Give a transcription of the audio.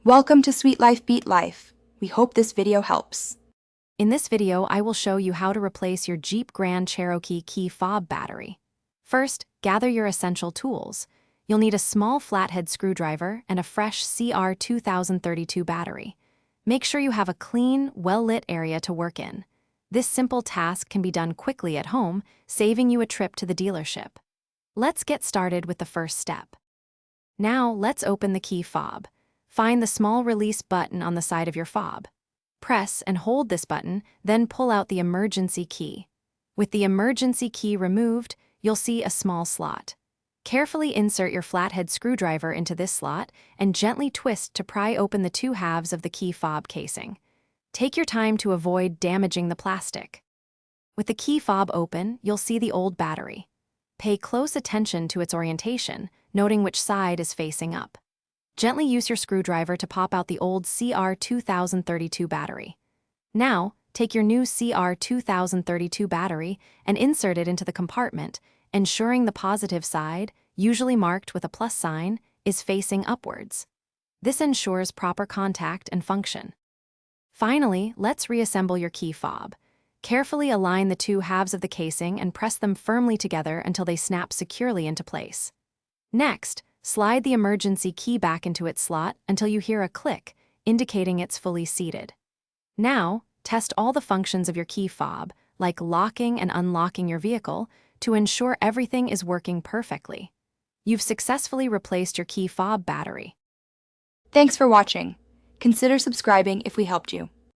Welcome to Sweet Life Beat Life. We hope this video helps. In this video, I will show you how to replace your Jeep Grand Cherokee key fob battery. First, gather your essential tools. You'll need a small flathead screwdriver and a fresh CR2032 battery. Make sure you have a clean, well-lit area to work in. This simple task can be done quickly at home, saving you a trip to the dealership. Let's get started with the first step. Now, let's open the key fob. Find the small release button on the side of your fob. Press and hold this button, then pull out the emergency key. With the emergency key removed, you'll see a small slot. Carefully insert your flathead screwdriver into this slot and gently twist to pry open the two halves of the key fob casing. Take your time to avoid damaging the plastic. With the key fob open, you'll see the old battery. Pay close attention to its orientation, noting which side is facing up. Gently use your screwdriver to pop out the old CR2032 battery. Now, take your new CR2032 battery and insert it into the compartment, ensuring the positive side, usually marked with a plus sign, is facing upwards. This ensures proper contact and function. Finally, let's reassemble your key fob. Carefully align the two halves of the casing and press them firmly together until they snap securely into place. Next, slide the emergency key back into its slot until you hear a click, indicating it's fully seated. Now, test all the functions of your key fob, like locking and unlocking your vehicle, to ensure everything is working perfectly. You've successfully replaced your key fob battery. Thanks for watching. Consider subscribing if we helped you.